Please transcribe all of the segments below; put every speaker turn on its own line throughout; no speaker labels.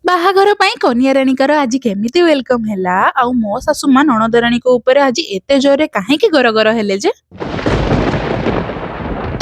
ବାହାଘର ପାଇଁ କନ୍ୟା ରାଣୀଙ୍କର ଆଜି କେମିତି ୱେଲକମ ହେଲା ଆଉ ମୋ ଶାଶୁମା ନଣଦରାଣୀଙ୍କ ଉପରେ ଆଜି ଏତେ ଜୋରରେ କାହିଁକି ଗରଗର ହେଲେ ଯେ?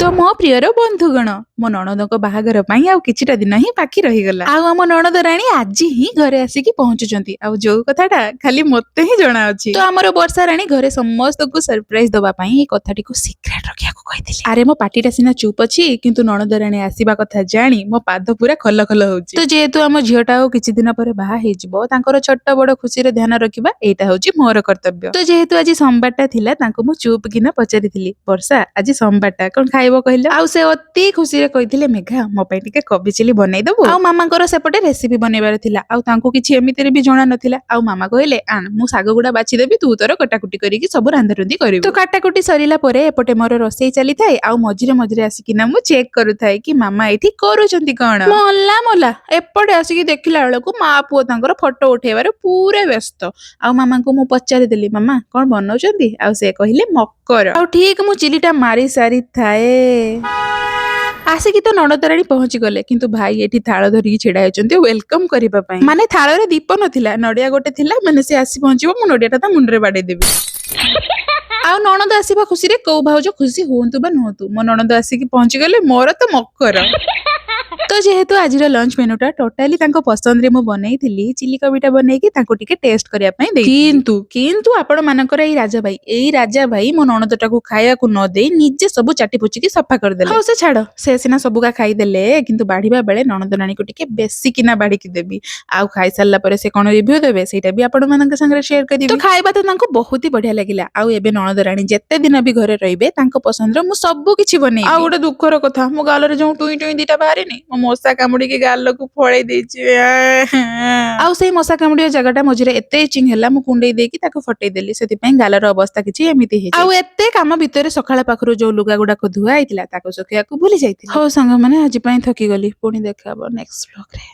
ତ ମୋ ପ୍ରିୟର ବନ୍ଧୁଗଣ, ମୋ ନଣଦଙ୍କ ବାହାଘର ପାଇଁ ଆଉ କିଛିଟା ଦିନ ହିଁ ବାକି ରହିଗଲା। ଆଉ ଆମ ନଣଦ ରାଣୀ ଆଜି ହିଁ ଘରେ ଆସିକି ପହଞ୍ଚୁଛନ୍ତି। ଆଉ ଯୋଉ କଥାଟା ଖାଲି ମତେ ହିଁ ଜଣା ଅଛି। ତ ଆମର ବର୍ଷା ରାଣୀ ଘରେ ସମସ୍ତଙ୍କୁ ସରପ୍ରାଇଜ ଦବା ପାଇଁ ଏଇ କଥାଟିକୁ ସିକ୍ରେଟ ରଖିବାକୁ କହିଥିଲେ। ଆରେ ମୋ ପାଟିଟା ସିନା ଚୁପ୍ ଅଛି, କିନ୍ତୁ ନଣଦ ରାଣୀ ଆସିବା କଥା ଜାଣି ମୋ ପାଦ ପୁରା ଖଲ ଖଲ ହଉଛି। ତ ଯେହେତୁ ଆମ ଝିଅଟା ଆଉ କିଛି ଦିନ ପରେ ବାହା ହେଇଯିବ, ତାଙ୍କର ଛୋଟ ବଡ ଖୁସିର ଧ୍ୟାନ ରଖିବା ଏଇଟା ହଉଛି ମୋର କର୍ତ୍ତବ୍ୟ। ତ ଯେହେତୁ ଆଜି ସୋମବାରଟା ଥିଲା, ତାଙ୍କୁ ମୁଁ ଚୁପ୍ କିନା ପଚାରିଥିଲି, ବର୍ଷା ଆଜି ସୋମବାରଟା କଣ ଖାଇବ କହିଲ? ଆଉ ସେ ଅତି ଖୁସିରେ କହିଥିଲେ, ମେଘା ମୋ ପାଇଁ ଟିକେ କୋବି ଚିଲି ବନେଇଦବୁ। ଆଉ ମାମାଙ୍କର ସେପଟେ ରେସିପି ବନେଇବାର ଥିଲା, ଆଉ ତାଙ୍କୁ କିଛି ଏମିତିରେ ବି ଜଣା ନଥିଲା। ଆଉ ମାମା କହିଲେ, ଆଣ ମୁଁ ଶାଗ ଗୁଡା ବାଛିଦେବି, ତୁ ତୋର କଟାକୁଟି କରିକି ସବୁ ରାନ୍ଧାରୁନ୍ଧି କରିବୁ। ତ କାଟାକୁଟି ସରିଲା ପରେ ଏପଟେ ମୋର ରୋଷେଇ ଚାଲିଥାଏ, ଆଉ ମଝିରେ ମଝିରେ ଆସିକିନା ମୁଁ ଚେକ୍ କରୁଥାଏ କି ମାମା ଏଇଠି କରୁଛନ୍ତି କଣ। ମଲା ଏପଟେ ଆସିକି ଦେଖିଲା ବେଳକୁ ମା ପୁଅ ତାଙ୍କର ଫଟୋ ଉଠେଇବାରେ ପୁରା ବ୍ୟସ୍ତ। ଆଉ ମାମାଙ୍କୁ ମୁଁ ପଚାରିଦେଲି, ମାମା କଣ ବନଉଛନ୍ତି? ଆଉ ସେ କହିଲେ ମକର। ଆଉ ଠିକ ମୁଁ ଚିଲିଟା ମାରି ସାରିଥାଏ, ଆସିକି ତ ନଣଦରାଣୀ ପହଞ୍ଚି ଗଲେ, କିନ୍ତୁ ଭାଇ ଏଠି ଥାଳ ଧରିକି ଛିଡା ହେଇଛନ୍ତି ୱେଲକମ କରିବା ପାଇଁ। ମାନେ ଥାଳରେ ଦୀପ ନଥିଲା, ନଡିଆ ଗୋଟେ ଥିଲା, ମାନେ ସେ ଆସି ପହଞ୍ଚିବ ମୁଁ ନଡିଆଟା ତା ମୁଣ୍ଡରେ ବାଡେଇଦେବି। ଆଉ ନଣନ୍ଦ ଆସିବା ଖୁସିରେ କୋଉ ଭାଉଜ ଖୁସି ହୁଅନ୍ତୁ ବା ନୁହନ୍ତୁ, ମୋ ନଣନ୍ଦ ଆସିକି ପହଞ୍ଚିଗଲେ, ମୋର ତ ମକର। ତ ଯେହେତୁ ଆଜିର ଲଞ୍ଚ ମେନୁଟା ଟୋଟାଲି ତାଙ୍କ ପସନ୍ଦରେ ମୁଁ ବନେଇଥିଲି, ଚିଲି କୋବିଟା ବନେଇକି ତାଙ୍କୁ ଟିକେ ଟେଷ୍ଟ କରିବା ପାଇଁ ଦେଇଥିଲି। କିନ୍ତୁ ଆପଣ ମାନଙ୍କର ଏଇ ରାଜା ଭାଇ ମୋ ନଣନ୍ଦଟାକୁ ଖାଇବାକୁ ନ ଦେଇ ନିଜେ ସବୁ ଚାଟି ପୁଚିକି ସଫା କରିଦେଲେ। ହଉ ସେ ଛାଡ, ସେ ସିନା ସବୁକା ଖାଇଦେଲେ, କିନ୍ତୁ ବାଢିବା ବେଳେ ନଣନ୍ଦ ରାଣୀକୁ ଟିକେ ବେଶୀ କିନା ବାଢିକି ଦେବି। ଆଉ ଖାଇସାରିଲା ପରେ ସେ କଣ ରିଭ୍ୟୁ ଦେବେ ସେଇଟା ବି ଆପଣ ମାନଙ୍କ ସାଙ୍ଗରେ ସେୟାର କରିବି। ତ ଖାଇବା ତ ତାଙ୍କୁ ବହୁତ ହି ବଢିଆ ଲାଗିଲା। ଆଉ ଏବେ ନଣନ୍ଦ ରାଣୀ ଯେତେ ଦିନ ବି ଘରେ ରହିବେ, ତାଙ୍କ ପସନ୍ଦର ମୁଁ ସବୁ କିଛି ବନେଇବି। ଆଉ ଗୋଟେ ଦୁଃଖର କଥା, ମୋ ଗାଲରେ ଯୋଉ ଟୁଇଁ ଟୁଇଁ ଦିଟା ବାହାରିନି, ମୋ ମଶା କାମୁଡିକି ଗାଲକୁ ଫଳେଇ ଦେଇଛି। ଆଉ ସେଇ ମଶା କାମୁଡିବା ଜାଗାଟା ମଝିରେ ଏତେ ଇଚିଂ ହେଲା, ମୁଁ କୁଣ୍ଡେଇ ଦେଇକି ତାକୁ ଫଟେଇ ଦେଲି, ସେଥିପାଇଁ ଗାଲର ଅବସ୍ଥା କିଛି ଏମିତି ହେଇଛି। ଆଉ ଏତେ କାମ ଭିତରେ ସକାଳ ପାଖରୁ ଯୋଉ ଲୁଗା ଗୁଡାକ ଧୁଆ ହେଇଥିଲା ତାକୁ ଶୁଖେଇବାକୁ ଭୁଲି ଯାଇଥିଲି। ହଉ ସାଙ୍ଗମାନେ, ଆଜି ପାଇଁ ଥକିଗଲି, ପୁଣି ଦେଖା ହବ ନେକ୍ସଟ ବ୍ଲଗରେ।